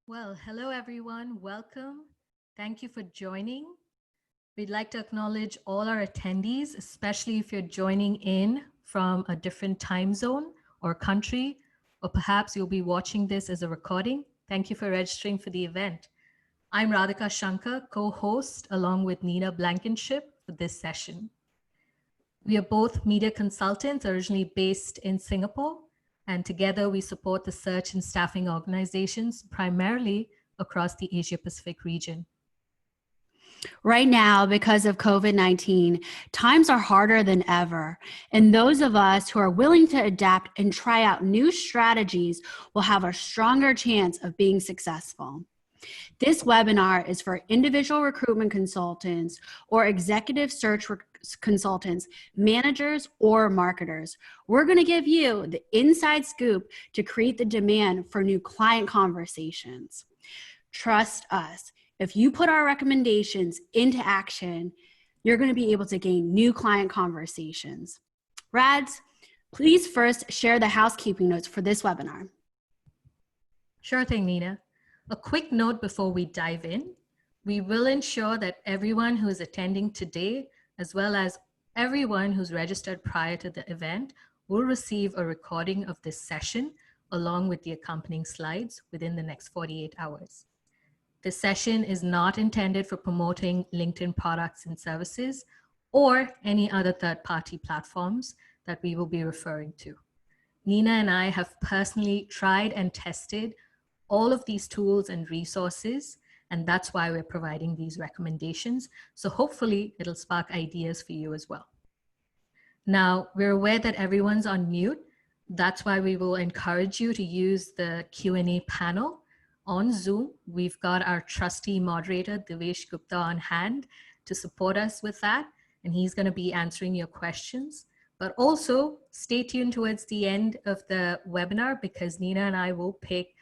Well, hello everyone. Welcome. Thank you for joining. We'd like to acknowledge all our attendees, especially if you're joining in from a different time zone or country, or perhaps you'll be watching this as a recording. Thank you for registering for the event. I'm Radhika Shankar, co-host along with Nina Blankenship for this session. We are both media consultants originally based in Singapore, and together we support the search and staffing organizations primarily across the Asia Pacific region. Right now, because of COVID-19, times are harder than ever. And those of us who are willing to adapt and try out new strategies will have a stronger chance of being successful. This webinar is for individual recruitment consultants or executive search consultants, managers, or marketers. We're going to give you the inside scoop to create the demand for new client conversations. Trust us. If you put our recommendations into action, you're going to be able to gain new client conversations. Rads, please first share the housekeeping notes for this webinar. Sure thing, Nina. A quick note before we dive in. We will ensure that everyone who is attending today, as well as everyone who's registered prior to the event, will receive a recording of this session along with the accompanying slides within the next 48 hours. This session is not intended for promoting LinkedIn products and services or any other third-party platforms that we will be referring to. Nina and I have personally tried and tested all of these tools and resources, and that's why we're providing these recommendations. So hopefully it'll spark ideas for you as well. Now, we're aware that everyone's on mute. That's why we will encourage you to use the Q&A panel. On Zoom, we've got our trusty moderator, Devesh Gupta, on hand to support us with that, and he's going to be answering your questions. But also, stay tuned towards the end of the webinar because Nina and I will pick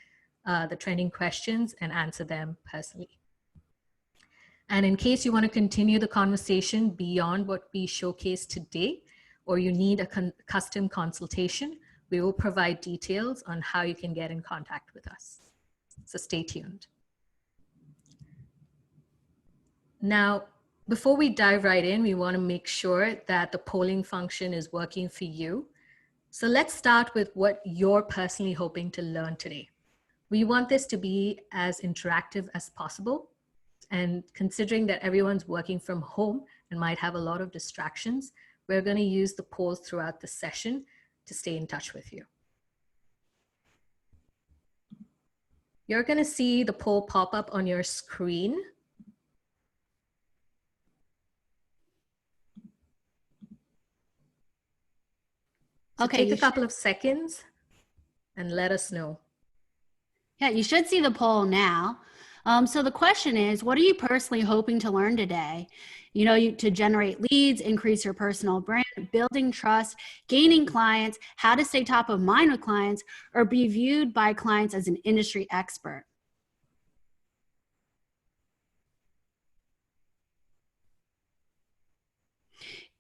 the trending questions and answer them personally. And in case you want to continue the conversation beyond what we showcased today, or you need a custom consultation, we will provide details on how you can get in contact with us. So stay tuned. Now, before we dive right in, we want to make sure that the polling function is working for you. So let's start with what you're personally hoping to learn today. We want this to be as interactive as possible. And considering that everyone's working from home and might have a lot of distractions, we're going to use the polls throughout the session to stay in touch with you. You're going to see the poll pop up on your screen. So Okay, take a couple of seconds and let us know. Yeah, you should see the poll now. So the question is, what are you personally hoping to learn today? To generate leads, increase your personal brand, building trust, gaining clients, how to stay top of mind with clients, or be viewed by clients as an industry expert.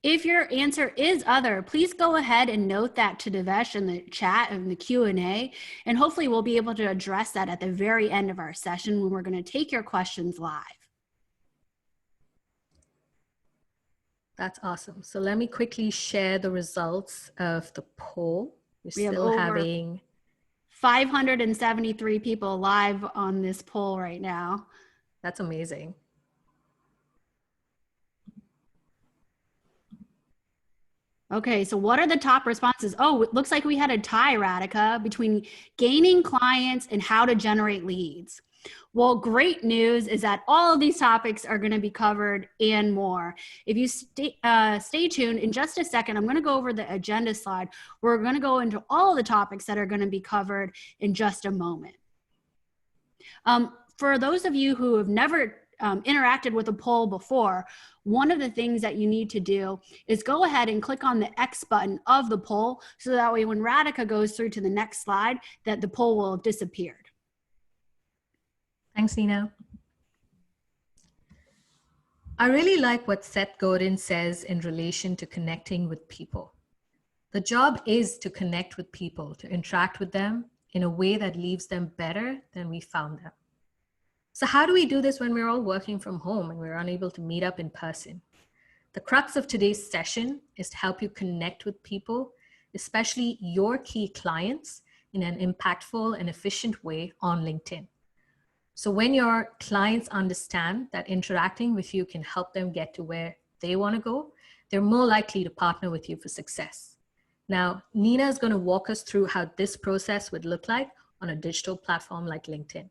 If your answer is other, please go ahead and note that to Devesh in the chat and the Q&A, and hopefully we'll be able to address that at the very end of our session when we're going to take your questions live. That's awesome. So let me quickly share the results of the poll. We still have having 573 people live on this poll right now. That's amazing. Okay, so what are the top responses? Oh, it looks like we had a tie, Radhika, between gaining clients and how to generate leads. Well, great news is that all of these topics are going to be covered and more. If you stay tuned, in just a second, I'm going to go over the agenda slide. We're going to go into all of the topics that are going to be covered in just a moment. For those of you who have never interacted with a poll before, one of the things that you need to do is go ahead and click on the X button of the poll so that way when Radhika goes through to the next slide, that the poll will have disappeared. Thanks, Nina. I really like what Seth Godin says in relation to connecting with people. The job is to connect with people, to interact with them in a way that leaves them better than we found them. So how do we do this when we're all working from home and we're unable to meet up in person? The crux of today's session is to help you connect with people, especially your key clients, in an impactful and efficient way on LinkedIn. So when your clients understand that interacting with you can help them get to where they want to go, they're more likely to partner with you for success. Now, Nina is going to walk us through how this process would look like on a digital platform like LinkedIn.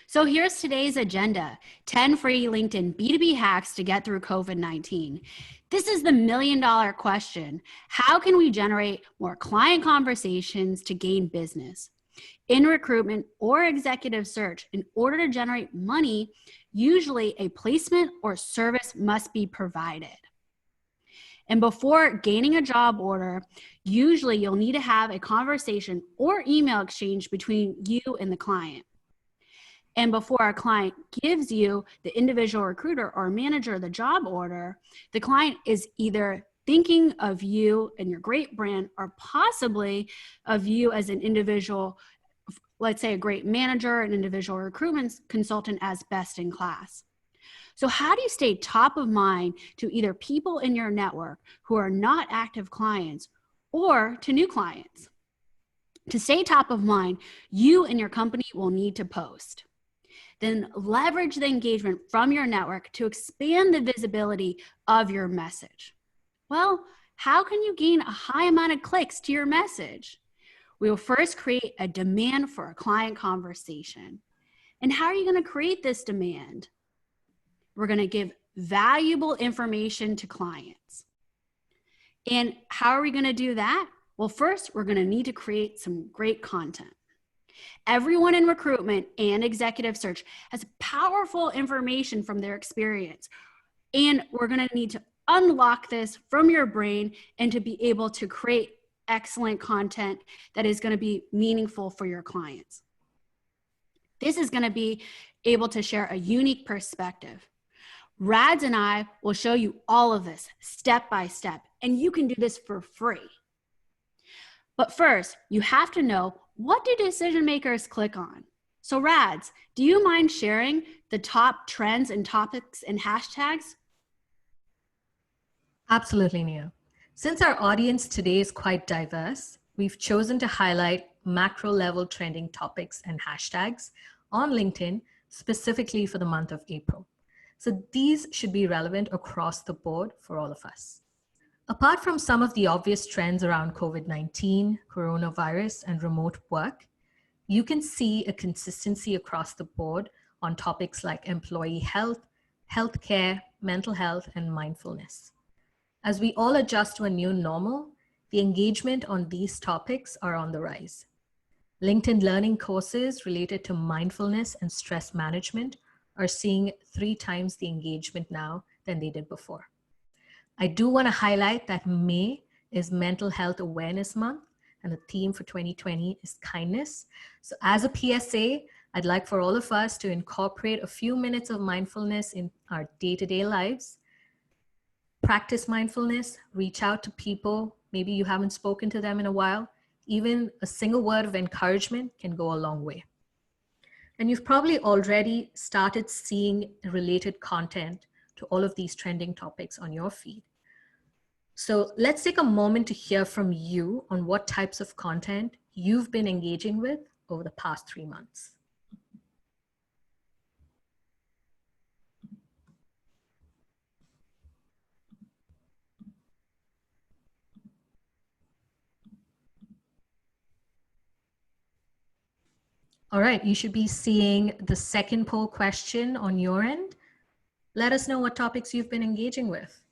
So here's today's agenda: 10 free LinkedIn B2B hacks to get through COVID-19. This is the million-dollar question. How can we generate more client conversations to gain business? In recruitment or executive search, in order to generate money, usually a placement or service must be provided. And before gaining a job order, usually you'll need to have a conversation or email exchange between you and the client. And before a client gives you, the individual recruiter or manager, the job order, the client is either thinking of you and your great brand, or possibly of you as an individual, let's say a great manager, an individual recruitment consultant, as best in class. So how do you stay top of mind to either people in your network who are not active clients or to new clients? To stay top of mind, you and your company will need to post. Then leverage the engagement from your network to expand the visibility of your message. Well, how can you gain a high amount of clicks to your message? We will first create a demand for a client conversation. And how are you going to create this demand? We're going to give valuable information to clients. And how are we going to do that? Well, first, we're going to need to create some great content. Everyone in recruitment and executive search has powerful information from their experience. And we're going to need to unlock this from your brain and to be able to create excellent content that is going to be meaningful for your clients. This is going to be able to share a unique perspective. Rads and I will show you all of this step by step, and you can do this for free. But first, you have to know, what do decision makers click on? So Rads, do you mind sharing the top trends and topics and hashtags? Absolutely, Nia. Since our audience today is quite diverse, we've chosen to highlight macro level trending topics and hashtags on LinkedIn specifically for the month of April. So these should be relevant across the board for all of us. Apart from some of the obvious trends around COVID-19, coronavirus, and remote work, you can see a consistency across the board on topics like employee health, healthcare, mental health, and mindfulness. As we all adjust to a new normal, the engagement on these topics are on the rise. LinkedIn Learning courses related to mindfulness and stress management are seeing 3 times the engagement now than they did before. I do want to highlight that May is Mental Health Awareness Month, and the theme for 2020 is kindness. So as a PSA, I'd like for all of us to incorporate a few minutes of mindfulness in our day-to-day lives. Practice mindfulness, reach out to people. Maybe you haven't spoken to them in a while. Even a single word of encouragement can go a long way. And you've probably already started seeing related content to all of these trending topics on your feed. So let's take a moment to hear from you on what types of content you've been engaging with over the past 3 months. All right, you should be seeing the second poll question on your end. Let us know what topics you've been engaging with.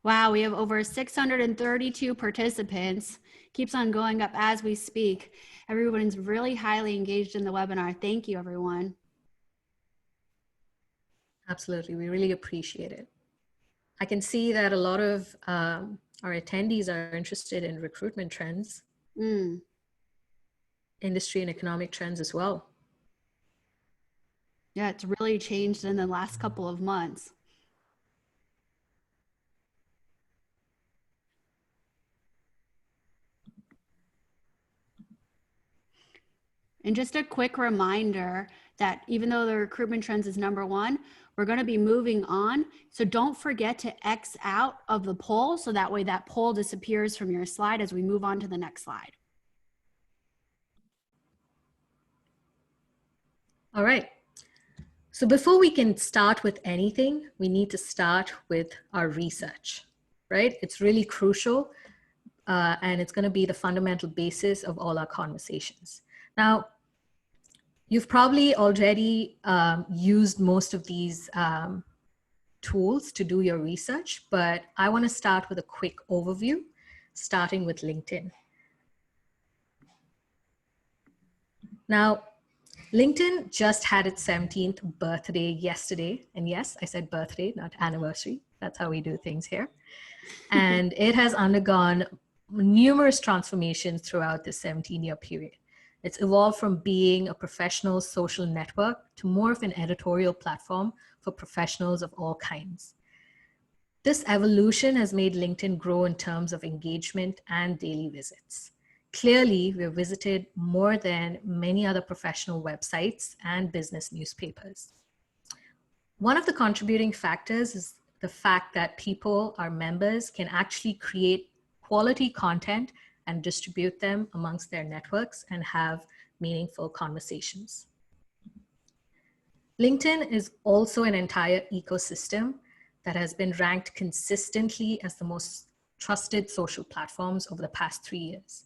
Wow, we have over 632 participants. Keeps on going up as we speak. Everyone's really highly engaged in the webinar. Thank you, everyone. Absolutely, we really appreciate it. I can see that a lot of our attendees are interested in recruitment trends, industry and economic trends as well. Yeah, it's really changed in the last couple of months. And just a quick reminder that even though the recruitment trends is number one, we're going to be moving on. So don't forget to X out of the poll so that way that poll disappears from your slide as we move on to the next slide. All right. So before we can start with anything, we need to start with our research, right? It's really crucial, and it's going to be the fundamental basis of all our conversations. Now, you've probably already used most of these tools to do your research, but I want to start with a quick overview, starting with LinkedIn. Now, LinkedIn just had its 17th birthday yesterday. And yes, I said birthday, not anniversary. That's how we do things here. And it has undergone numerous transformations throughout this 17-year period. It's evolved from being a professional social network to more of an editorial platform for professionals of all kinds. This evolution has made LinkedIn grow in terms of engagement and daily visits. Clearly, we're visited more than many other professional websites and business newspapers. One of the contributing factors is the fact that people, our members, can actually create quality content and distribute them amongst their networks and have meaningful conversations. LinkedIn is also an entire ecosystem that has been ranked consistently as the most trusted social platforms over the past 3 years.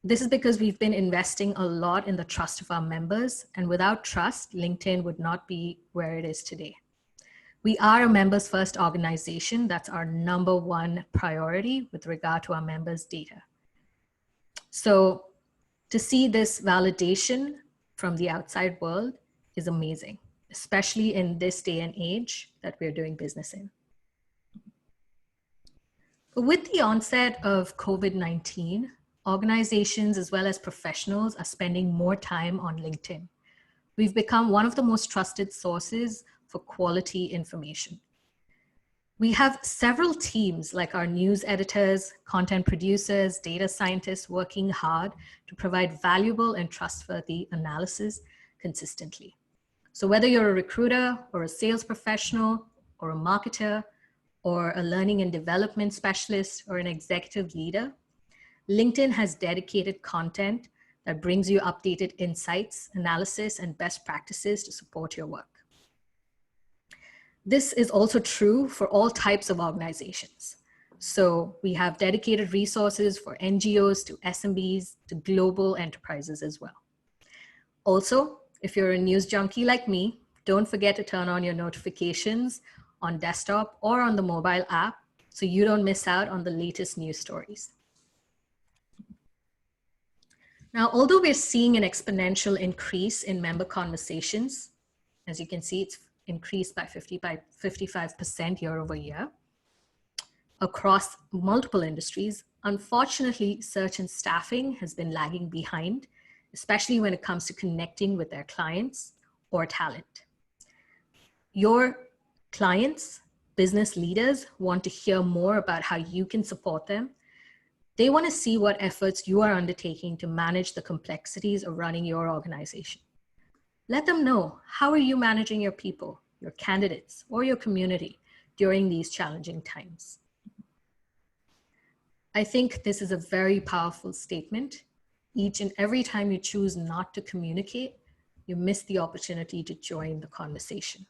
This is because we've been investing a lot in the trust of our members, and without trust, LinkedIn would not be where it is today. We are a members first organization. That's our number one priority with regard to our members' data. So to see this validation from the outside world is amazing, especially in this day and age that we're doing business in. With the onset of COVID-19, organizations as well as professionals are spending more time on LinkedIn. We've become one of the most trusted sources for quality information. We have several teams like our news editors, content producers, data scientists working hard to provide valuable and trustworthy analysis consistently. So whether you're a recruiter or a sales professional or a marketer or a learning and development specialist or an executive leader, LinkedIn has dedicated content that brings you updated insights, analysis, and best practices to support your work. This is also true for all types of organizations. So we have dedicated resources for NGOs to SMBs to global enterprises as well. Also, if you're a news junkie like me, don't forget to turn on your notifications on desktop or on the mobile app so you don't miss out on the latest news stories. Now, although we're seeing an exponential increase in member conversations, as you can see, it's increased by 55% year over year across multiple industries. Unfortunately, search and staffing has been lagging behind, especially when it comes to connecting with their clients or talent. Your clients, business leaders want to hear more about how you can support them. They want to see what efforts you are undertaking to manage the complexities of running your organization. Let them know, how are you managing your people, your candidates, or your community during these challenging times? I think this is a very powerful statement. Each and every time you choose not to communicate, you miss the opportunity to join the conversation.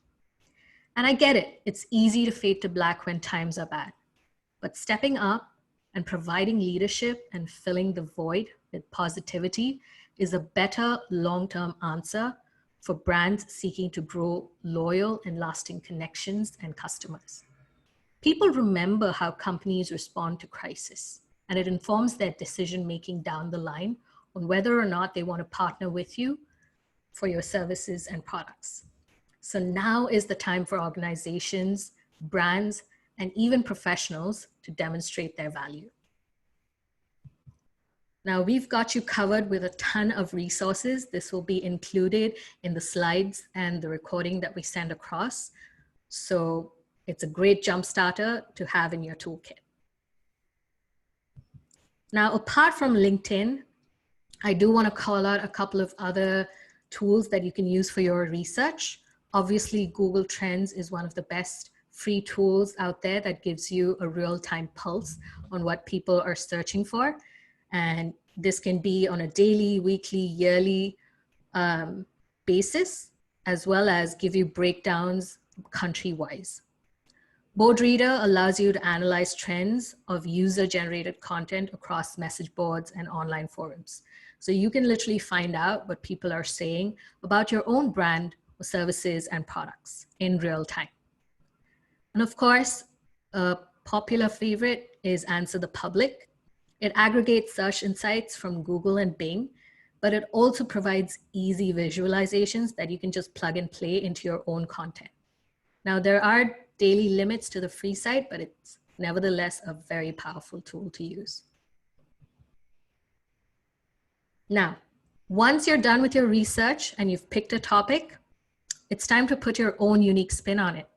And I get it, it's easy to fade to black when times are bad, but stepping up and providing leadership and filling the void with positivity is a better long-term answer for brands seeking to grow loyal and lasting connections and customers. People remember how companies respond to crisis, and it informs their decision-making down the line on whether or not they want to partner with you for your services and products. So now is the time for organizations, brands, and even professionals to demonstrate their value. Now we've got you covered with a ton of resources. This will be included in the slides and the recording that we send across. So it's a great jump starter to have in your toolkit. Now, apart from LinkedIn, I do want to call out a couple of other tools that you can use for your research. Obviously, Google Trends is one of the best free tools out there that gives you a real-time pulse on what people are searching for. And this can be on a daily, weekly, yearly basis, as well as give you breakdowns country-wise. Board Reader allows you to analyze trends of user-generated content across message boards and online forums. So you can literally find out what people are saying about your own brand or services and products in real time. And of course, a popular favorite is Answer the Public. It aggregates search insights from Google and Bing, but it also provides easy visualizations that you can just plug and play into your own content. Now, there are daily limits to the free site, but it's nevertheless a very powerful tool to use. Now, once you're done with your research and you've picked a topic, it's time to put your own unique spin on it.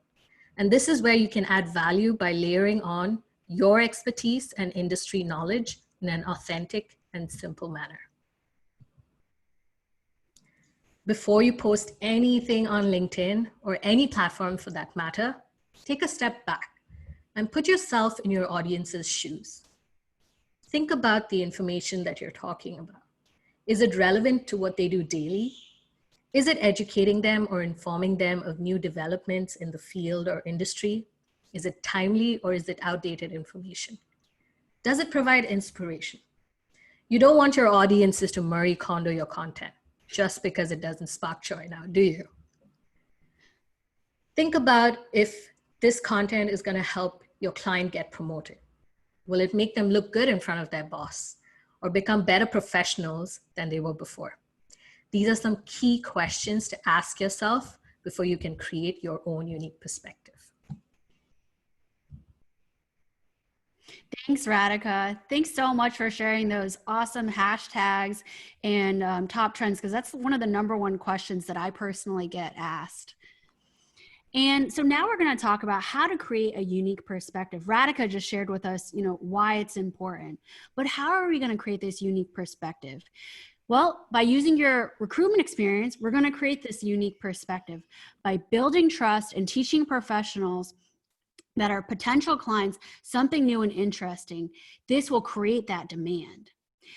And this is where you can add value by layering on your expertise and industry knowledge in an authentic and simple manner. Before you post anything on LinkedIn or any platform for that matter, take a step back and put yourself in your audience's shoes. Think about the information that you're talking about. Is it relevant to what they do daily? Is it educating them or informing them of new developments in the field or industry? Is it timely or is it outdated information? Does it provide inspiration? You don't want your audiences to Marie Kondo your content just because it doesn't spark joy now, do you? Think about if this content is going to help your client get promoted. Will it make them look good in front of their boss or become better professionals than they were before? These are some key questions to ask yourself before you can create your own unique perspective. Thanks, Radhika. Thanks so much for sharing those awesome hashtags and top trends, because that's one of the #1 questions that I personally get asked. And so now we're going to talk about how to create a unique perspective. Radhika just shared with us, why it's important, but how are we going to create this unique perspective? Well, by using your recruitment experience, we're going to create this unique perspective by building trust and teaching professionals that are potential clients something new and interesting. This will create that demand.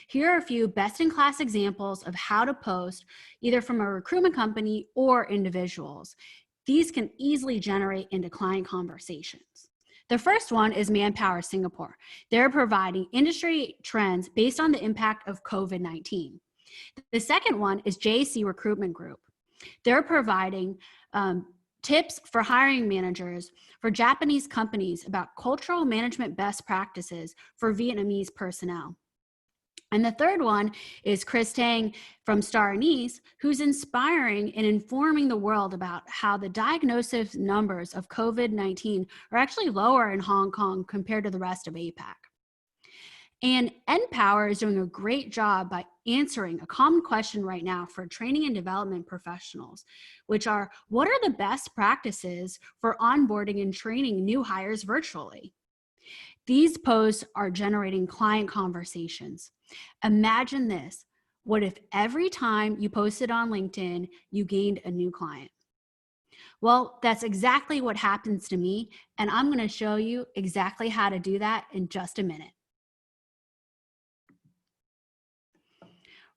Here are a few best-in-class examples of how to post either from a recruitment company or individuals. These can easily generate into client conversations. The first one is Manpower Singapore. They're providing industry trends based on the impact of COVID-19. The second one is JC Recruitment Group. They're providing tips for hiring managers for Japanese companies about cultural management best practices for Vietnamese personnel. And the third one is Chris Tang from Star Anise, who's inspiring and informing the world about how the diagnosis numbers of COVID-19 are actually lower in Hong Kong compared to the rest of APAC. And NPower is doing a great job by answering a common question right now for training and development professionals, which are, what are the best practices for onboarding and training new hires virtually? These posts are generating client conversations. Imagine this. What if every time you posted on LinkedIn, you gained a new client? Well, that's exactly what happens to me, and I'm going to show you exactly how to do that in just a minute.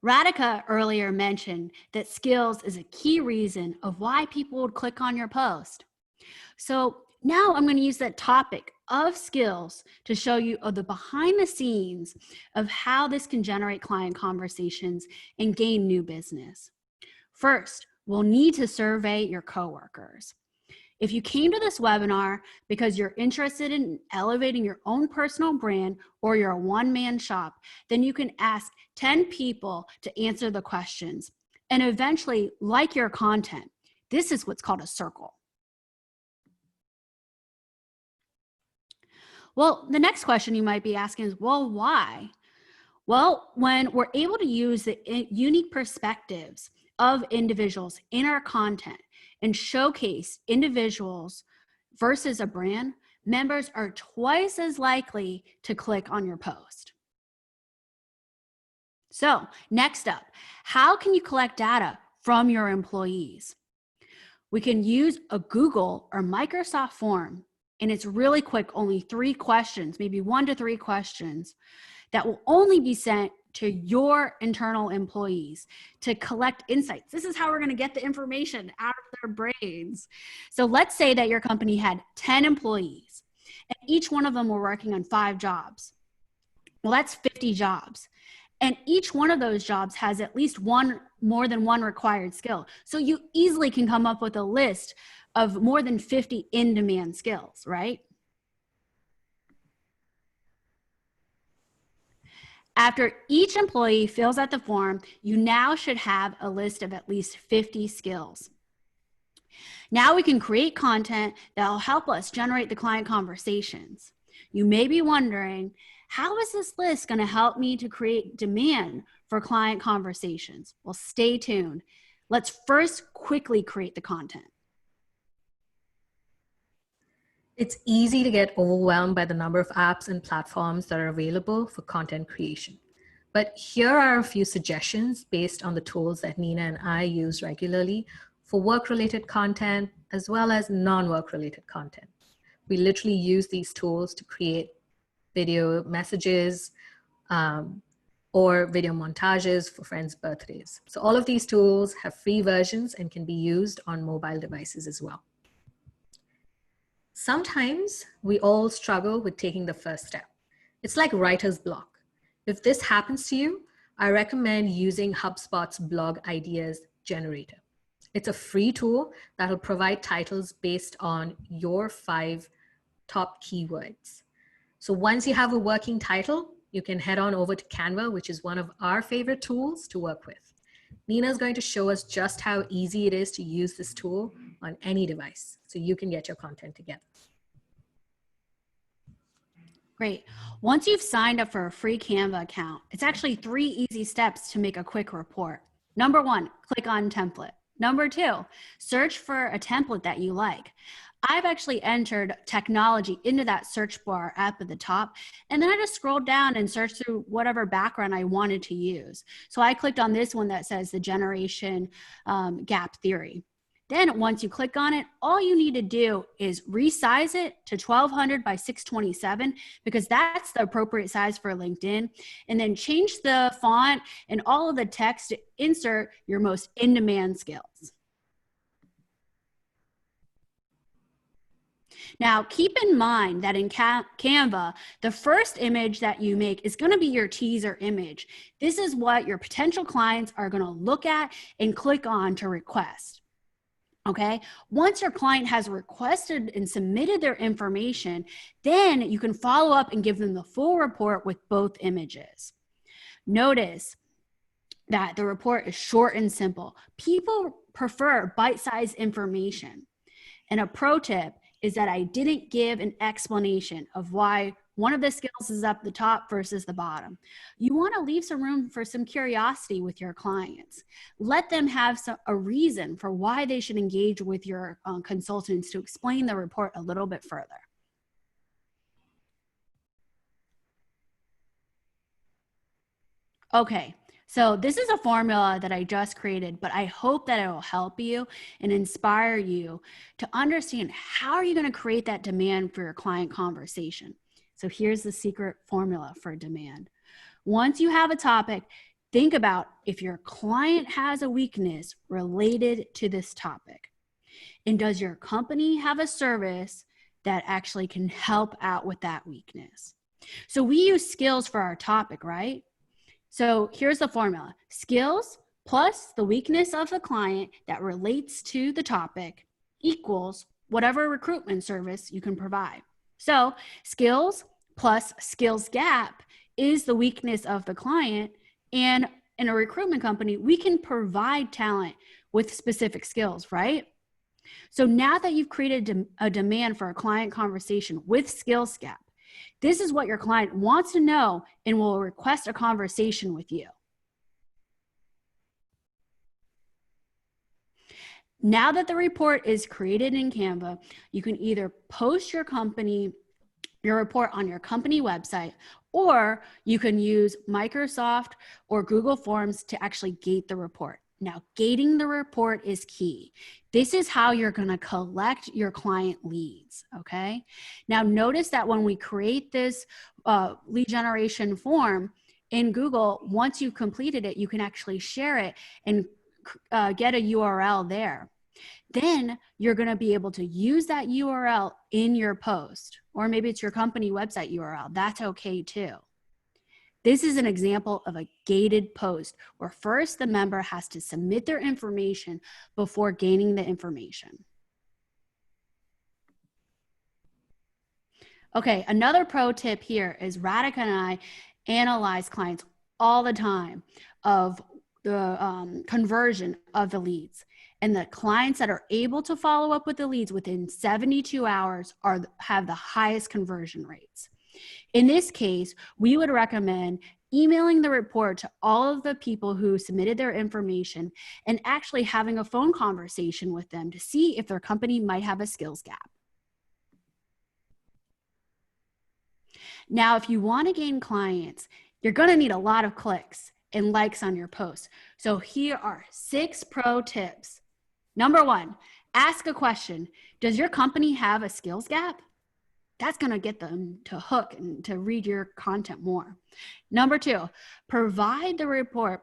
Radhika earlier mentioned that skills is a key reason of why people would click on your post. So now I'm going to use that topic of skills to show you the behind the scenes of how this can generate client conversations and gain new business. First, we'll need to survey your coworkers. If you came to this webinar because you're interested in elevating your own personal brand or you're a one-man shop, then you can ask 10 people to answer the questions and eventually like your content. This is what's called a circle. Well, the next question you might be asking is, well, why? Well, when we're able to use the unique perspectives of individuals in our content and showcase individuals versus a brand, members are twice as likely to click on your post. So next up, how can you collect data from your employees? We can use a Google or Microsoft form, and it's really quick, only 3 questions, maybe 1 to 3 questions that will only be sent to your internal employees to collect insights. This is how we're going to get the information out of their brains. So let's say that your company had 10 employees and each one of them were working on 5 jobs. Well, that's 50 jobs. And each one of those jobs has at least more than one required skill. So you easily can come up with a list of more than 50 in-demand skills, right? After each employee fills out the form, you now should have a list of at least 50 skills. Now we can create content that will help us generate the client conversations. You may be wondering, how is this list going to help me to create demand for client conversations? Well, stay tuned. Let's first quickly create the content. It's easy to get overwhelmed by the number of apps and platforms that are available for content creation. But here are a few suggestions based on the tools that Nina and I use regularly for work-related content as well as non-work-related content. We literally use these tools to create video messages or video montages for friends' birthdays. So all of these tools have free versions and can be used on mobile devices as well. Sometimes we all struggle with taking the first step. It's like writer's block. If this happens to you, I recommend using HubSpot's blog ideas generator. It's a free tool that will provide titles based on your 5 top keywords. So once you have a working title, you can head on over to Canva, which is one of our favorite tools to work with. Nina is going to show us just how easy it is to use this tool on any device so you can get your content together. Great. Once you've signed up for a free Canva account, it's actually 3 easy steps to make a quick report. Number 1, click on template. Number 2, search for a template that you like. I've actually entered technology into that search bar up at the top, and then I just scrolled down and searched through whatever background I wanted to use. So I clicked on this one that says the generation gap theory. Then once you click on it, all you need to do is resize it to 1200 by 627 because that's the appropriate size for LinkedIn. And then change the font and all of the text to insert your most in-demand skills. Now, keep in mind that in Canva, the first image that you make is going to be your teaser image. This is what your potential clients are going to look at and click on to request. Okay, once your client has requested and submitted their information, then you can follow up and give them the full report with both images. Notice that the report is short and simple. People prefer bite-sized information. And a pro tip is that I didn't give an explanation of why one of the skills is up the top versus the bottom. You want to leave some room for some curiosity with your clients. Let them have a reason for why they should engage with your consultants to explain the report a little bit further. Okay, so this is a formula that I just created, but I hope that it will help you and inspire you to understand how are you going to create that demand for your client conversation. So here's the secret formula for demand. Once you have a topic, think about if your client has a weakness related to this topic. And does your company have a service that actually can help out with that weakness? So we use skills for our topic, right? So here's the formula. Skills plus the weakness of the client that relates to the topic equals whatever recruitment service you can provide. So skills plus skills gap is the weakness of the client. And in a recruitment company, we can provide talent with specific skills, right? So now that you've created a demand for a client conversation with skills gap, this is what your client wants to know and will request a conversation with you. Now that the report is created in Canva, you can either post your company your report on your company website, or you can use Microsoft or Google Forms to actually gate the report. Now, gating the report is key. This is how you're going to collect your client leads, okay? Now, notice that when we create this lead generation form in Google, once you've completed it, you can actually share it and get a URL there. Then you're going to be able to use that URL in your post, or maybe it's your company website URL. That's okay too. This is an example of a gated post where first the member has to submit their information before gaining the information. Okay, another pro tip here is Radhika and I analyze clients all the time of the conversion of the leads. And the clients that are able to follow up with the leads within 72 hours have the highest conversion rates. In this case, we would recommend emailing the report to all of the people who submitted their information and actually having a phone conversation with them to see if their company might have a skills gap. Now, if you want to gain clients, you're going to need a lot of clicks and likes on your post. So here are 6 pro tips. Number 1, ask a question. Does your company have a skills gap? That's going to get them to hook and to read your content more. Number 2, provide the report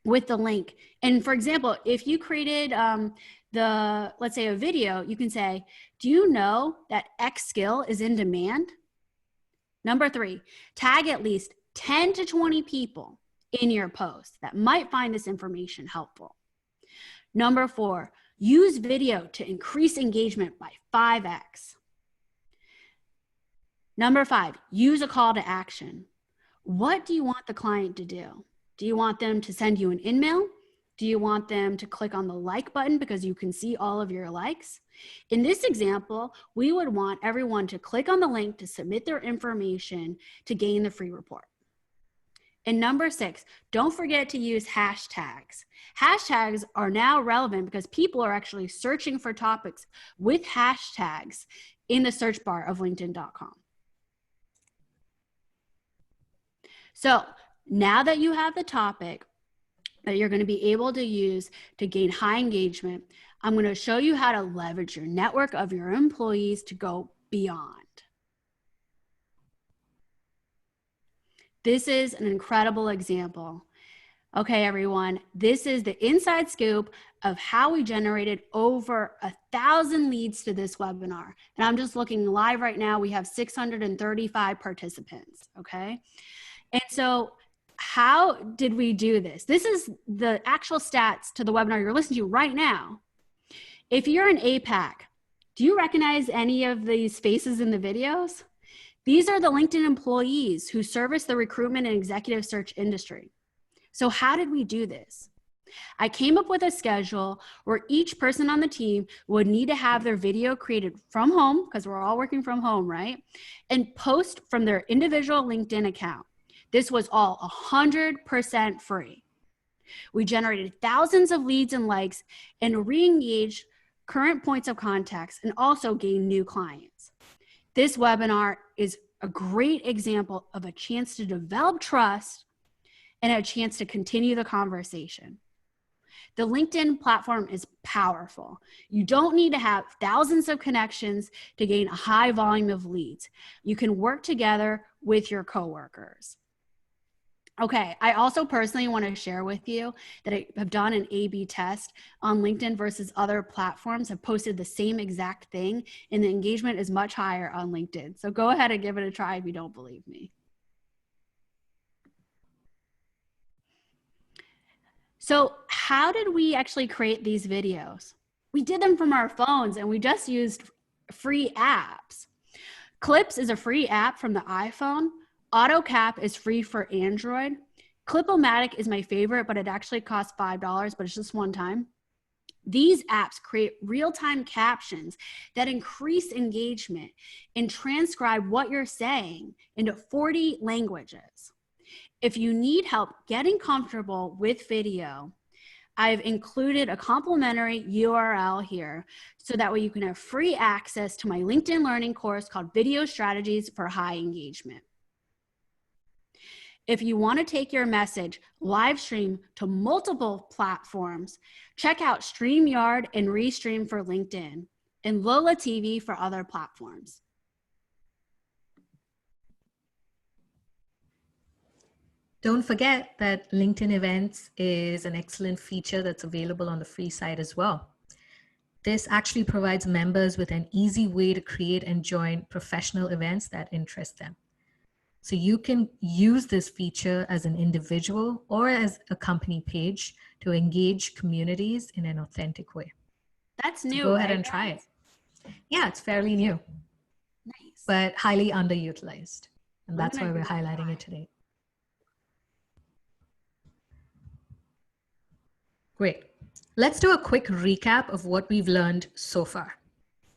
with the link. And for example, if you created let's say a video, you can say, do you know that X skill is in demand? Number 3, tag at least 10 to 20 people in your post that might find this information helpful. Number 4, use video to increase engagement by 5x. Number 5, use a call to action. What do you want the client to do? Do you want them to send you an email? Do you want them to click on the like button because you can see all of your likes? In this example, we would want everyone to click on the link to submit their information to gain the free report. And number 6, don't forget to use hashtags. Hashtags are now relevant because people are actually searching for topics with hashtags in the search bar of LinkedIn.com. So now that you have the topic that you're going to be able to use to gain high engagement, I'm going to show you how to leverage your network of your employees to go beyond. This is an incredible example. Okay, everyone, this is the inside scoop of how we generated over 1,000 leads to this webinar. And I'm just looking live right now. We have 635 participants, okay? And so how did we do this? This is the actual stats to the webinar you're listening to right now. If you're in APAC, do you recognize any of these faces in the videos? These are the LinkedIn employees who service the recruitment and executive search industry. So how did we do this? I came up with a schedule where each person on the team would need to have their video created from home, because we're all working from home, right? And post from their individual LinkedIn account. This was all 100% free. We generated thousands of leads and likes and re-engaged current points of contacts and also gained new clients. This webinar is a great example of a chance to develop trust and a chance to continue the conversation. The LinkedIn platform is powerful. You don't need to have thousands of connections to gain a high volume of leads. You can work together with your coworkers. Okay, I also personally want to share with you that I have done an A/B test on LinkedIn versus other platforms, have posted the same exact thing, and the engagement is much higher on LinkedIn. So go ahead and give it a try if you don't believe me. So how did we actually create these videos? We did them from our phones and we just used free apps. Clips is a free app from the iPhone. AutoCap is free for Android. Clip-O-Matic is my favorite, but it actually costs $5, but it's just one time. These apps create real-time captions that increase engagement and transcribe what you're saying into 40 languages. If you need help getting comfortable with video, I've included a complimentary URL here so that way you can have free access to my LinkedIn Learning course called Video Strategies for High Engagement. If you want to take your message live stream to multiple platforms, check out StreamYard and Restream for LinkedIn and Lola TV for other platforms. Don't forget that LinkedIn Events is an excellent feature that's available on the free side as well. This actually provides members with an easy way to create and join professional events that interest them. So you can use this feature as an individual or as a company page to engage communities in an authentic way. That's new. So go ahead and try it. Yeah, it's fairly new. Nice. But highly underutilized. And that's why we're highlighting it today. Great. Let's do a quick recap of what we've learned so far.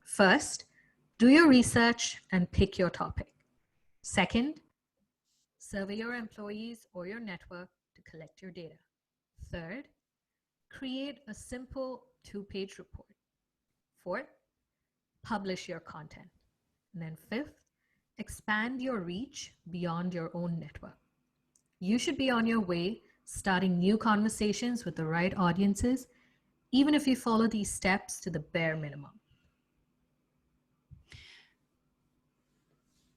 First, do your research and pick your topic. Second, survey your employees or your network to collect your data. Third, create a simple 2-page report. Fourth, publish your content. And then fifth, expand your reach beyond your own network. You should be on your way, starting new conversations with the right audiences, even if you follow these steps to the bare minimum.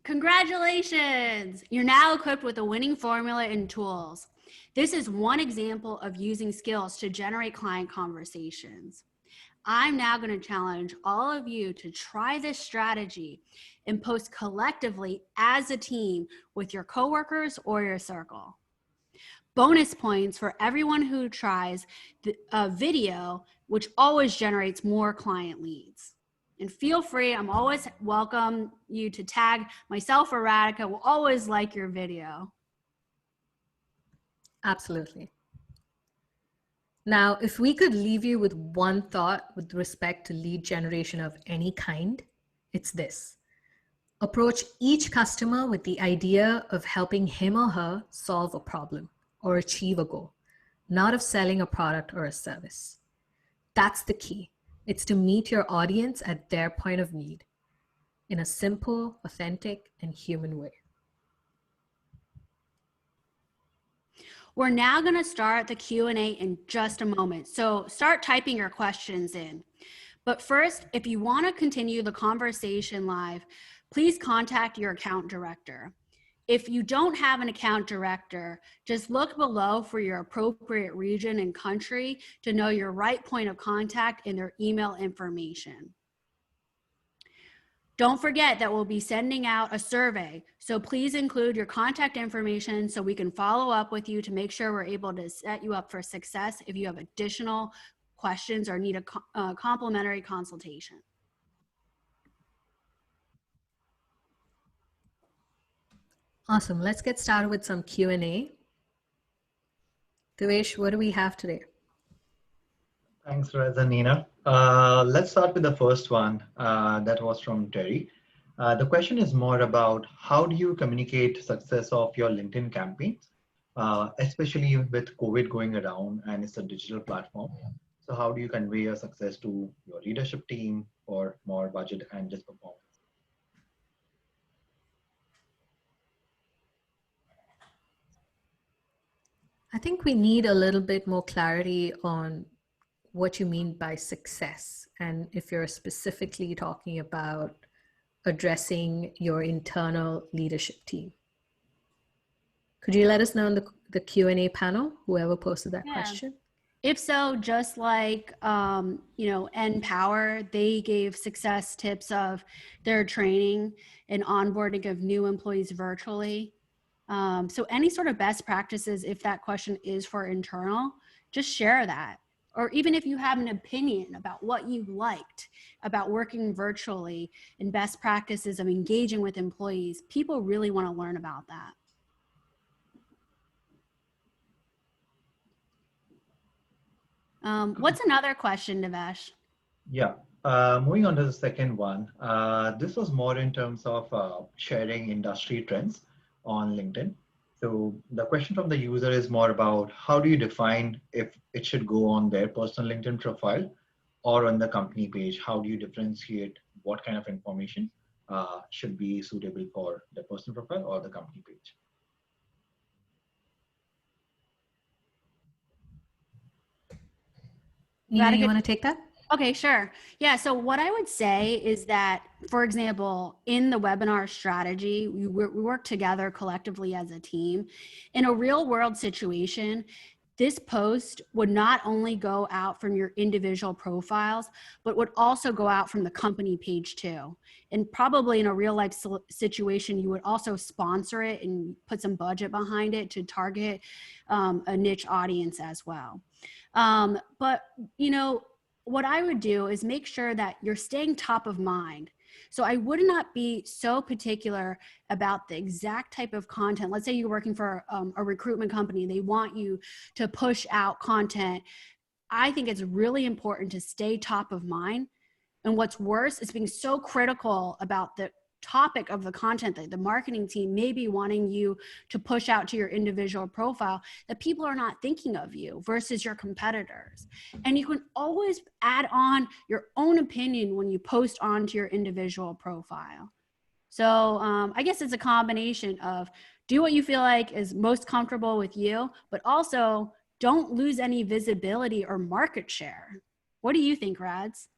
Congratulations! You're now equipped with a winning formula and tools. This is one example of using skills to generate client conversations. I'm now going to challenge all of you to try this strategy and post collectively as a team with your coworkers or your circle. Bonus points for everyone who tries a video, which always generates more client leads. And feel free, I'm always welcome you to tag myself or Radhika. We'll always like your video. Absolutely. Now, if we could leave you with one thought with respect to lead generation of any kind, it's this. Approach each customer with the idea of helping him or her solve a problem or achieve a goal, not of selling a product or a service. That's the key. It's to meet your audience at their point of need in a simple, authentic, and human way. We're now going to start the Q&A in just a moment. So start typing your questions in. But first, if you want to continue the conversation live, please contact your account director. If you don't have an account director, just look below for your appropriate region and country to know your right point of contact and their email information. Don't forget that we'll be sending out a survey, so please include your contact information so we can follow up with you to make sure we're able to set you up for success if you have additional questions or need a complimentary consultation. Awesome. Let's get started with some Q&A. Devesh, what do we have today? Thanks, Rez and Nina. Let's start with the first one that was from Terry. The question is more about how do you communicate success of your LinkedIn campaigns, especially with COVID going around and it's a digital platform. So how do you convey your success to your leadership team for more budget and just performance? I think we need a little bit more clarity on what you mean by success, and if you're specifically talking about addressing your internal leadership team. Could you let us know in the Q&A panel, whoever posted that question? If so, just like, NPower, they gave success tips of their training and onboarding of new employees virtually. So any sort of best practices, if that question is for internal, just share that. Or even if you have an opinion about what you liked about working virtually and best practices of engaging with employees, people really want to learn about that. What's another question, Devesh? Yeah, moving on to the second one. This was more in terms of sharing industry trends on LinkedIn. So the question from the user is more about how do you define if it should go on their personal LinkedIn profile or on the company page? How do you differentiate what kind of information should be suitable for the personal profile or the company page? Nina, you want to take that? Okay, sure. Yeah. So what I would say is that, for example, in the webinar strategy, we work together collectively as a team. In a real world situation, this post would not only go out from your individual profiles, but would also go out from the company page too. And probably in a real life situation, you would also sponsor it and put some budget behind it to target a niche audience as well. But, you know, what I would do is make sure that you're staying top of mind. So I would not be so particular about the exact type of content. Let's say you're working for a recruitment company, they want you to push out content. I think it's really important to stay top of mind. And what's worse is being so critical about the topic of the content that the marketing team may be wanting you to push out to your individual profile that people are not thinking of you versus your competitors. And you can always add on your own opinion when you post onto your individual profile. So I guess it's a combination of do what you feel like is most comfortable with you, but also don't lose any visibility or market share. What do you think, Rads?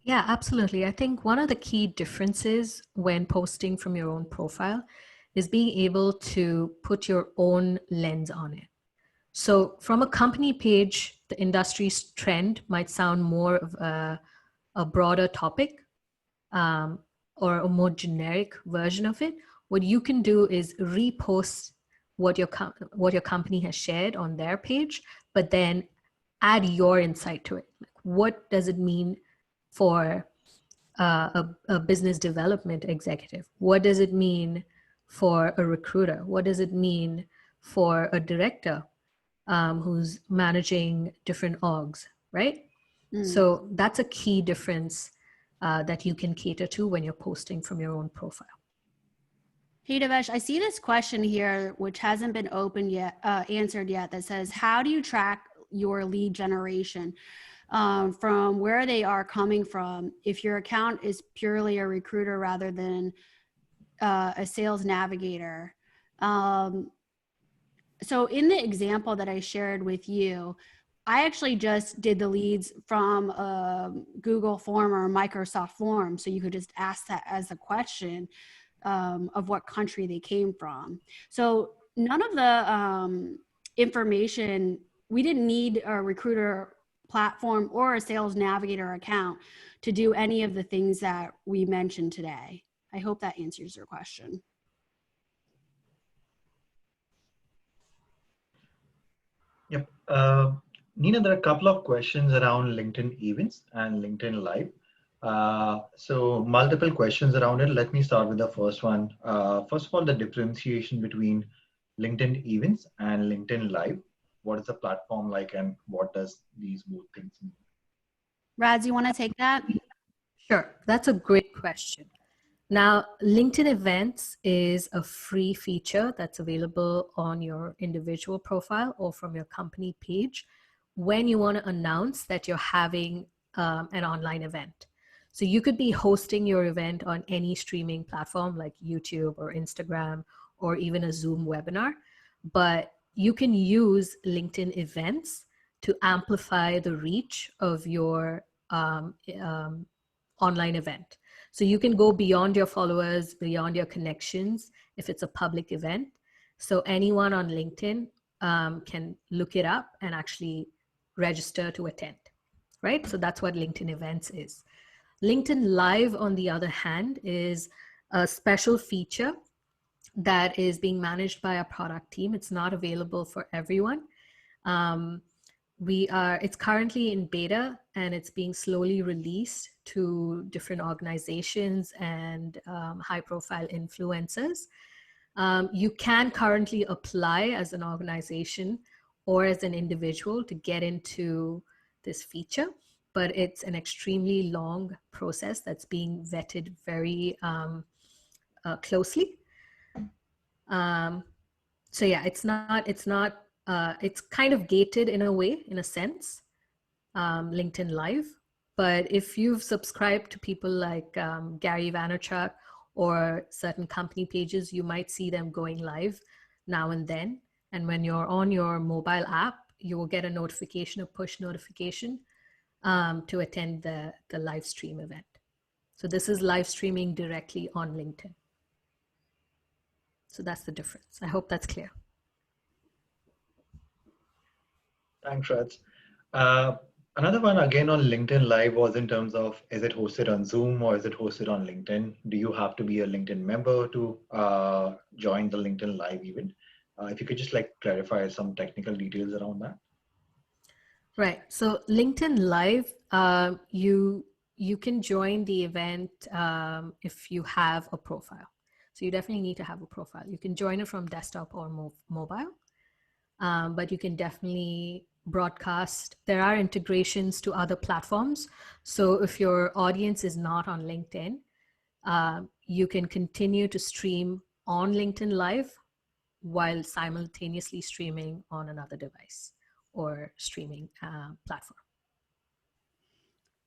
Yeah, absolutely. I think one of the key differences when posting from your own profile is being able to put your own lens on it. So from a company page, the industry's trend might sound more of a broader topic or a more generic version of it. What you can do is repost what your company has shared on their page, but then add your insight to it. Like, what does it mean for a business development executive? What does it mean for a recruiter? What does it mean for a director who's managing different orgs, right? So that's a key difference that you can cater to when you're posting from your own profile. Hey, Devesh, I see this question here, which hasn't been answered yet, that says, how do you track your lead generation from where they are coming from if your account is purely a recruiter rather than a sales navigator? So in the example that I shared with you, I actually just did the leads from a Google form or a Microsoft form. So you could just ask that as a question of what country they came from. So none of the information, we didn't need a recruiter platform or a sales navigator account to do any of the things that we mentioned today. I hope that answers your question. Yep. Nina, there are a couple of questions around LinkedIn events and LinkedIn Live. So multiple questions around it. Let me start with the first one. First of all, the differentiation between LinkedIn events and LinkedIn Live. What is the platform like and what does these both things mean? Rads, you want to take that? Sure, that's a great question. Now, LinkedIn Events is a free feature that's available on your individual profile or from your company page when you want to announce that you're having an online event. So you could be hosting your event on any streaming platform like YouTube or Instagram or even a Zoom webinar, but you can use LinkedIn Events to amplify the reach of your online event. So you can go beyond your followers, beyond your connections if it's a public event. So anyone on LinkedIn can look it up and actually register to attend, right? So that's what LinkedIn Events is. LinkedIn Live, on the other hand, is a special feature that is being managed by our product team. It's not available for everyone. It's currently in beta and it's being slowly released to different organizations and high profile influencers. You can currently apply as an organization or as an individual to get into this feature, but it's an extremely long process that's being vetted very closely. So yeah, it's kind of gated in a way, in a sense, LinkedIn Live. But if you've subscribed to people like Gary Vaynerchuk or certain company pages, you might see them going live now and then. And when you're on your mobile app, you will get a notification, a push notification to attend the live stream event. So this is live streaming directly on LinkedIn. So that's the difference. I hope that's clear. Thanks, Raj. Another one again on LinkedIn Live was in terms of, is it hosted on Zoom or is it hosted on LinkedIn? Do you have to be a LinkedIn member to join the LinkedIn Live event? If you could just like clarify some technical details around that. Right. So LinkedIn Live, you can join the event if you have a profile. So you definitely need to have a profile. You can join it from desktop or mobile, but you can definitely broadcast. There are integrations to other platforms. So if your audience is not on LinkedIn, you can continue to stream on LinkedIn Live while simultaneously streaming on another device or streaming platform.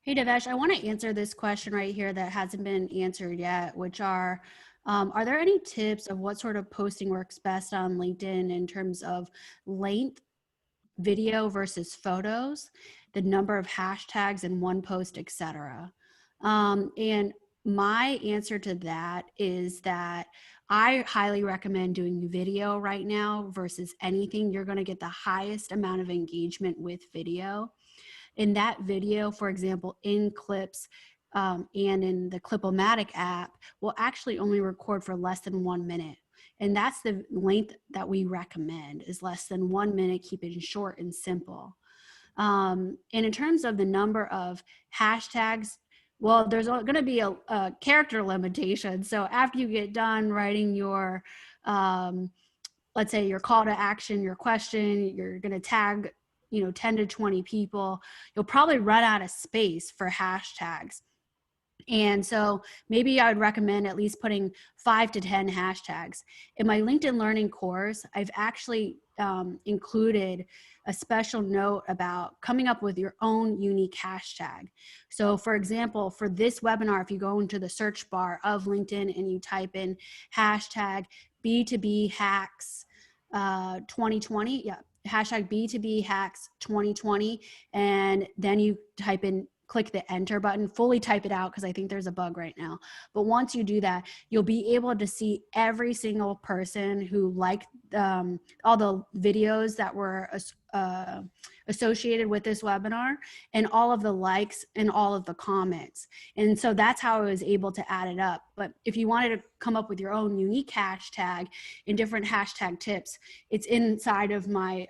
Hey, Devesh, I want to answer this question right here that hasn't been answered yet, which are there any tips of what sort of posting works best on LinkedIn in terms of length, video versus photos, the number of hashtags in one post, etc.? And my answer to that is that I highly recommend doing video right now versus anything. You're going to get the highest amount of engagement with video. In that video, for example, in Clips and in the Clip-O-Matic app, will actually only record for less than 1 minute. And that's the length that we recommend, is less than 1 minute, keep it short and simple. And in terms of the number of hashtags, well, there's going to be a character limitation. So after you get done writing your, let's say your call to action, your question, you're going to tag 10 to 20 people, you'll probably run out of space for hashtags. And so maybe I would recommend at least putting 5 to 10 hashtags. In my LinkedIn Learning course, I've actually included a special note about coming up with your own unique hashtag. So for example, for this webinar, if you go into the search bar of LinkedIn and you type in hashtag B2B hacks 2020, hashtag B2B hacks 2020, and then you type in, click the enter button, fully type it out because I think there's a bug right now. But once you do that, you'll be able to see every single person who liked all the videos that were associated with this webinar, and all of the likes and all of the comments. And so that's how I was able to add it up. But if you wanted to come up with your own unique hashtag and different hashtag tips, it's inside of my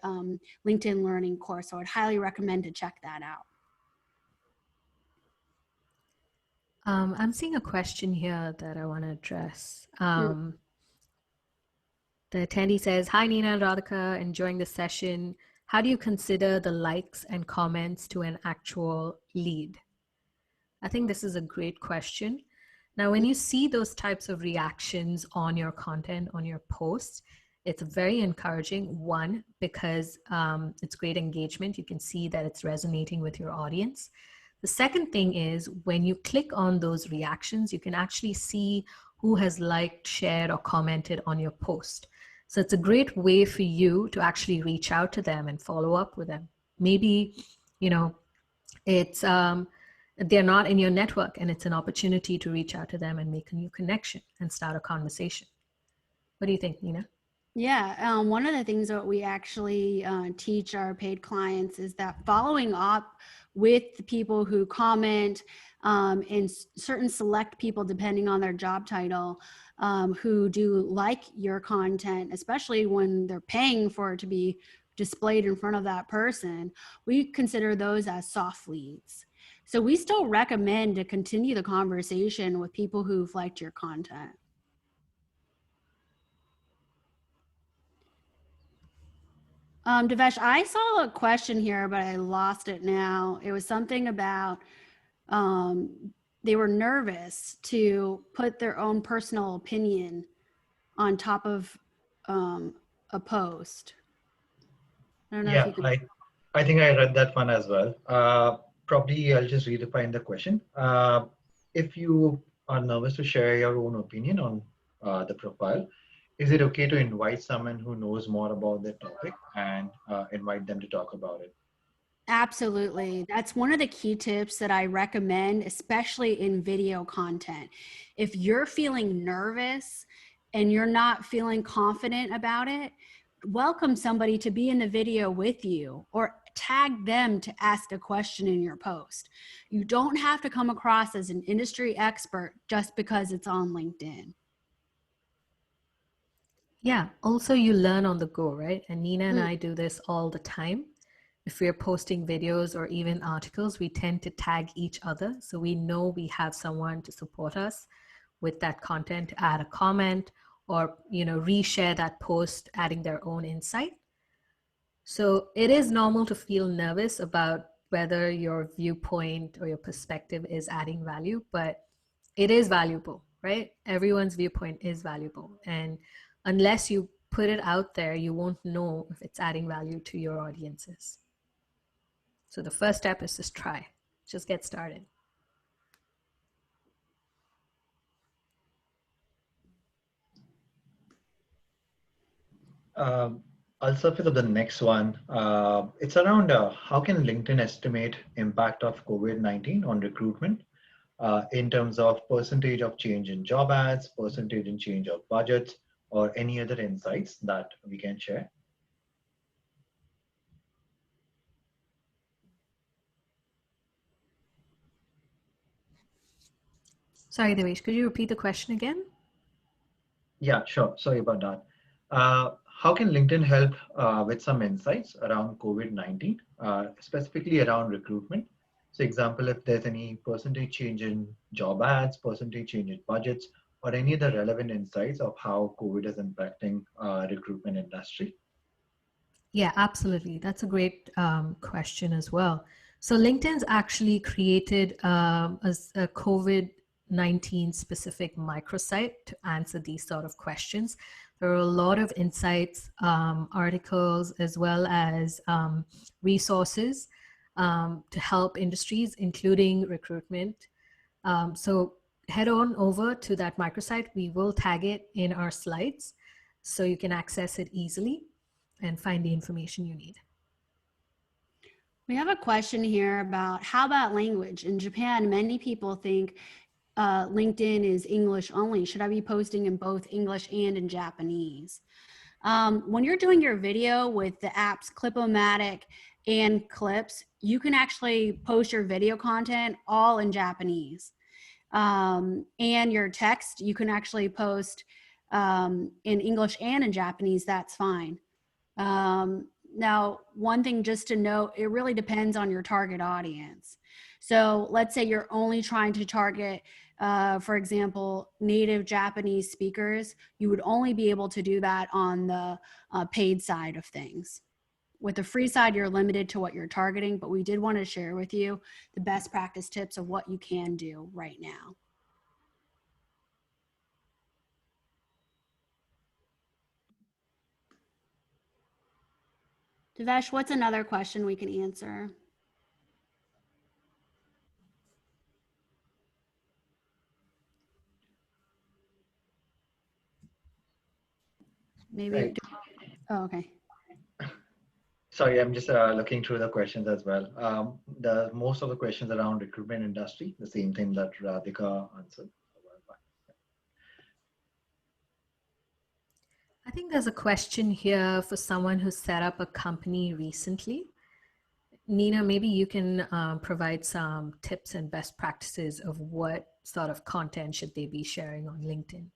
LinkedIn Learning course. So I'd highly recommend to check that out. I'm seeing a question here that I want to address. The attendee says, "Hi Nina and Radhika, enjoying the session. How do you consider the likes and comments to an actual lead?" I think this is a great question. Now, when you see those types of reactions on your content, on your posts, it's very encouraging. One, because it's great engagement. You can see that it's resonating with your audience. The second thing is when you click on those reactions, you can actually see who has liked, shared, or commented on your post. So it's a great way for you to actually reach out to them and follow up with them. Maybe, it's they're not in your network and it's an opportunity to reach out to them and make a new connection and start a conversation. What do you think, Nina? Yeah, one of the things that we actually teach our paid clients is that following up with the people who comment and certain select people, depending on their job title, who do like your content, especially when they're paying for it to be displayed in front of that person, we consider those as soft leads. So we still recommend to continue the conversation with people who've liked your content. Devesh, I saw a question here, but I lost it now. It was something about they were nervous to put their own personal opinion on top of a post. I don't know if Yeah, you could. I think I read that one as well. Probably I'll just redefine the question. If you are nervous to share your own opinion on the profile, is it okay to invite someone who knows more about the topic and invite them to talk about it? Absolutely. That's one of the key tips that I recommend, especially in video content. If you're feeling nervous and you're not feeling confident about it, welcome somebody to be in the video with you or tag them to ask a question in your post. You don't have to come across as an industry expert just because it's on LinkedIn. Yeah, also you learn on the go, right? And Nina and Mm. I do this all the time. If we're posting videos or even articles, we tend to tag each other so we know we have someone to support us with that content, to add a comment or reshare that post, adding their own insight. So it is normal to feel nervous about whether your viewpoint or your perspective is adding value, but it is valuable, right? Everyone's viewpoint is valuable. And unless you put it out there, you won't know if it's adding value to your audiences. So the first step is just try, just get started. Um, I'll surface up the next one. It's around how can LinkedIn estimate impact of COVID-19 on recruitment in terms of percentage of change in job ads, percentage in change of budgets, or any other insights that we can share? Sorry, Devesh, could you repeat the question again? Yeah, sure. Sorry about that. How can LinkedIn help with some insights around COVID-19, specifically around recruitment? So example, if there's any percentage change in job ads, percentage change in budgets, or any other relevant insights of how COVID is impacting recruitment industry. Yeah, absolutely. That's a great question as well. So LinkedIn's actually created a COVID-19 specific microsite to answer these sort of questions. There are a lot of insights, articles, as well as resources to help industries, including recruitment. So head on over to that microsite. We will tag it in our slides so you can access it easily and find the information you need. We have a question here about how about language? In Japan, many people think LinkedIn is English only. Should I be posting in both English and in Japanese? When you're doing your video with the apps Clip-O-Matic and Clips, you can actually post your video content all in Japanese. And your text, you can actually post in English and in Japanese, that's fine. Now, one thing just to note, it really depends on your target audience. So let's say you're only trying to target, for example, native Japanese speakers, you would only be able to do that on the paid side of things. With the free side, you're limited to what you're targeting, but we did want to share with you the best practice tips of what you can do right now. Devesh, what's another question we can answer? Maybe. Right. Oh, okay. Sorry, I'm just looking through the questions as well. The most of the questions around recruitment industry, the same thing that Radhika answered a while back. I think there's a question here for someone who set up a company recently. Nina, maybe you can provide some tips and best practices of what sort of content should they be sharing on LinkedIn.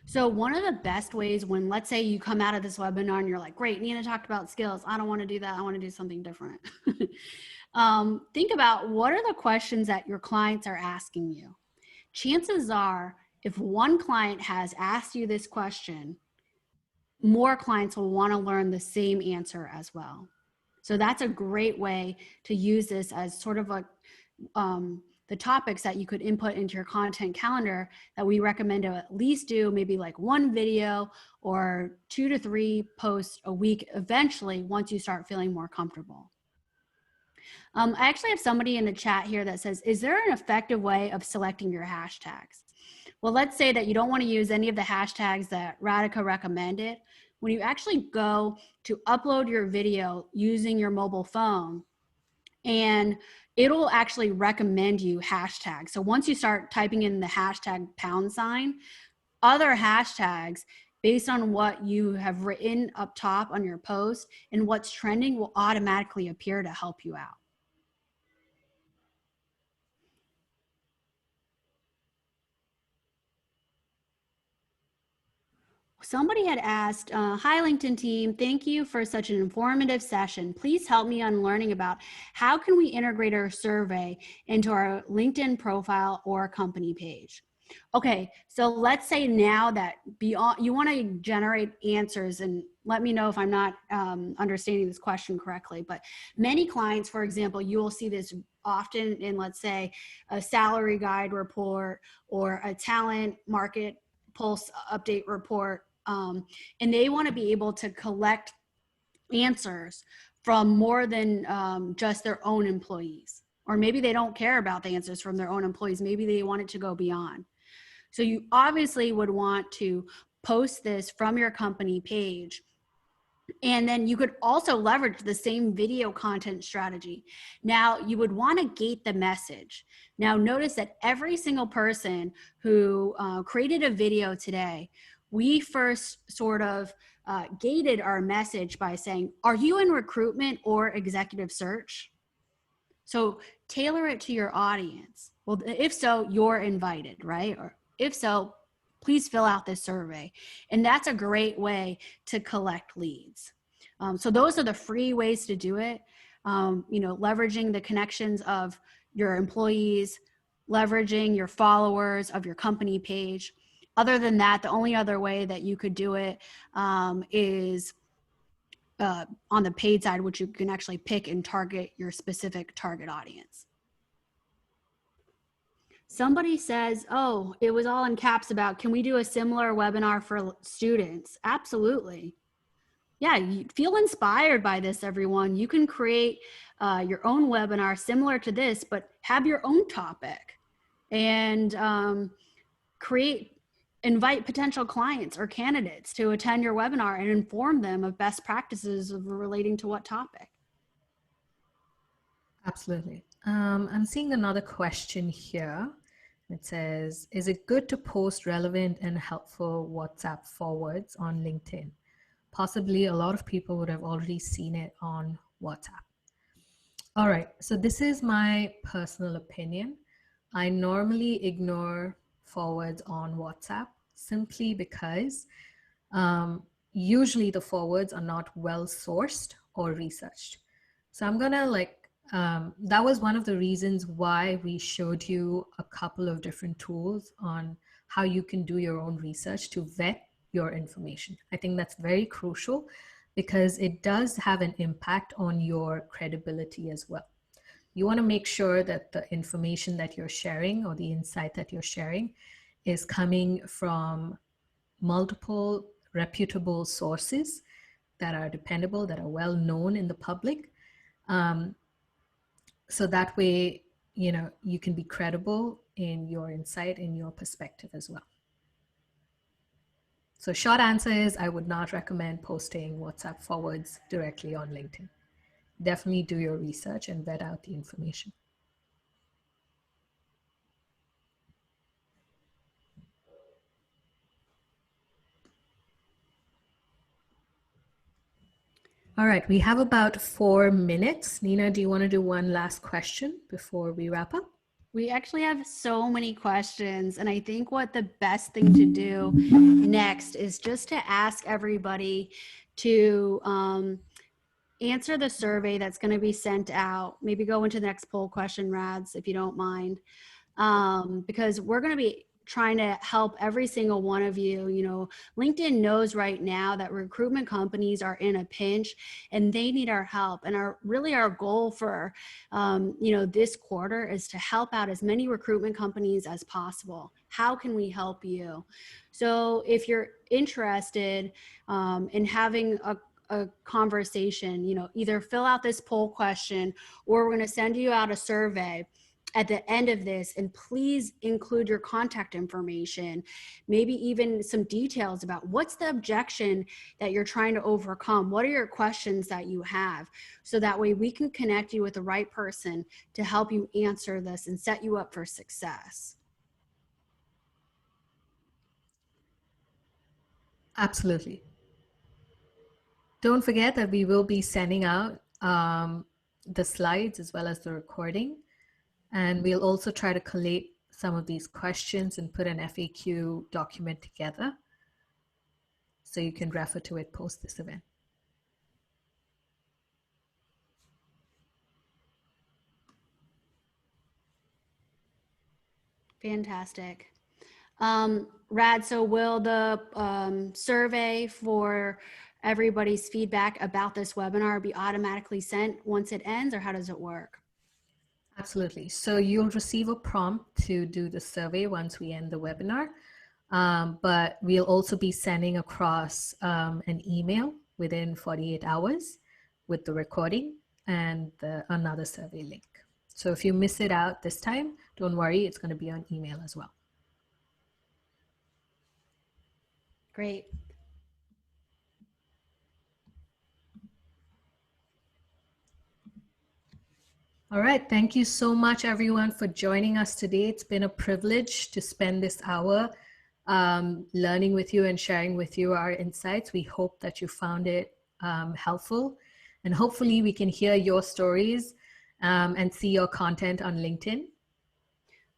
So one of the best ways when, let's say you come out of this webinar and you're like, great, Nina talked about skills. I don't want to do that. I want to do something different. Think about what are the questions that your clients are asking you. Chances are, if one client has asked you this question, more clients will want to learn the same answer as well. So that's a great way to use this as sort of a the topics that you could input into your content calendar that we recommend to at least do maybe like 1 video or 2 to 3 posts a week eventually once you start feeling more comfortable. I actually have somebody in the chat here that says, is there an effective way of selecting your hashtags? Well, let's say that you don't want to use any of the hashtags that Radhika recommended. When you actually go to upload your video using your mobile phone, and it'll actually recommend you hashtags. So once you start typing in the hashtag #, other hashtags based on what you have written up top on your post and what's trending will automatically appear to help you out. Somebody had asked, hi LinkedIn team, thank you for such an informative session. Please help me on learning about how can we integrate our survey into our LinkedIn profile or company page. Okay, so let's say now that you want to generate answers, and let me know if I'm not understanding this question correctly, but many clients, for example, you will see this often in, let's say, a salary guide report or a talent market pulse update report. And they want to be able to collect answers from more than just their own employees. Or maybe they don't care about the answers from their own employees. Maybe they want it to go beyond. So you obviously would want to post this from your company page. And then you could also leverage the same video content strategy. Now, you would want to gate the message. Now, notice that every single person who created a video today, we first sort of gated our message by saying, are you in recruitment or executive search? So tailor it to your audience. Well, if so, you're invited, right? Or if so, please fill out this survey. And that's a great way to collect leads. So those are the free ways to do it. Leveraging the connections of your employees, leveraging your followers of your company page. Other than that, the only other way that you could do it is on the paid side, which you can actually pick and target your specific target audience. Somebody says, oh, it was all in caps about, can we do a similar webinar for students? Absolutely. Yeah, you feel inspired by this, everyone. You can create your own webinar similar to this, but have your own topic and invite potential clients or candidates to attend your webinar and inform them of best practices of relating to what topic. Absolutely. I'm seeing another question here. It says, is it good to post relevant and helpful WhatsApp forwards on LinkedIn? Possibly a lot of people would have already seen it on WhatsApp. All right, so this is my personal opinion. I normally ignore forwards on WhatsApp simply because usually the forwards are not well sourced or researched. So I'm gonna that was one of the reasons why we showed you a couple of different tools on how you can do your own research to vet your information. I think that's very crucial because it does have an impact on your credibility as well. You want to make sure that the information that you're sharing or the insight that you're sharing is coming from multiple reputable sources that are dependable, that are well known in the public. So that way, you can be credible in your insight, in your perspective as well. So short answer is I would not recommend posting WhatsApp forwards directly on LinkedIn. Definitely do your research and vet out the information. All right, we have about 4 minutes. Nina, do you want to do one last question before we wrap up? We actually have so many questions, and I think what the best thing to do next is just to ask everybody to answer the survey that's going to be sent out. Maybe go into the next poll question, Rads, if you don't mind, because we're going to be trying to help every single one of you. You know, LinkedIn knows right now that recruitment companies are in a pinch and they need our help. And our goal for, you know, this quarter is to help out as many recruitment companies as possible. How can we help you? So if you're interested in having a conversation, you know, either fill out this poll question or we're going to send you out a survey at the end of this, and please include your contact information, maybe even some details about what's the objection that you're trying to overcome. What are your questions that you have? So that way we can connect you with the right person to help you answer this and set you up for success. Absolutely. Don't forget that we will be sending out the slides as well as the recording. And we'll also try to collate some of these questions and put an FAQ document together so you can refer to it post this event. Fantastic. Rad, so will the survey for everybody's feedback about this webinar be automatically sent once it ends, or how does it work? Absolutely. So you'll receive a prompt to do the survey once we end the webinar, but we'll also be sending across an email within 48 hours with the recording and another survey link. So if you miss it out this time, don't worry, it's going to be on email as well. Great. All right. Thank you so much, everyone, for joining us today. It's been a privilege to spend this hour learning with you and sharing with you our insights. We hope that you found it helpful, and hopefully we can hear your stories and see your content on LinkedIn.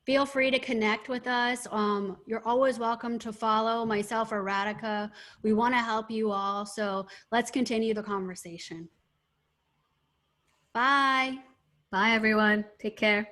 Feel free to connect with us. You're always welcome to follow myself or Radhika. We want to help you all. So let's continue the conversation. Bye. Bye, everyone. Take care.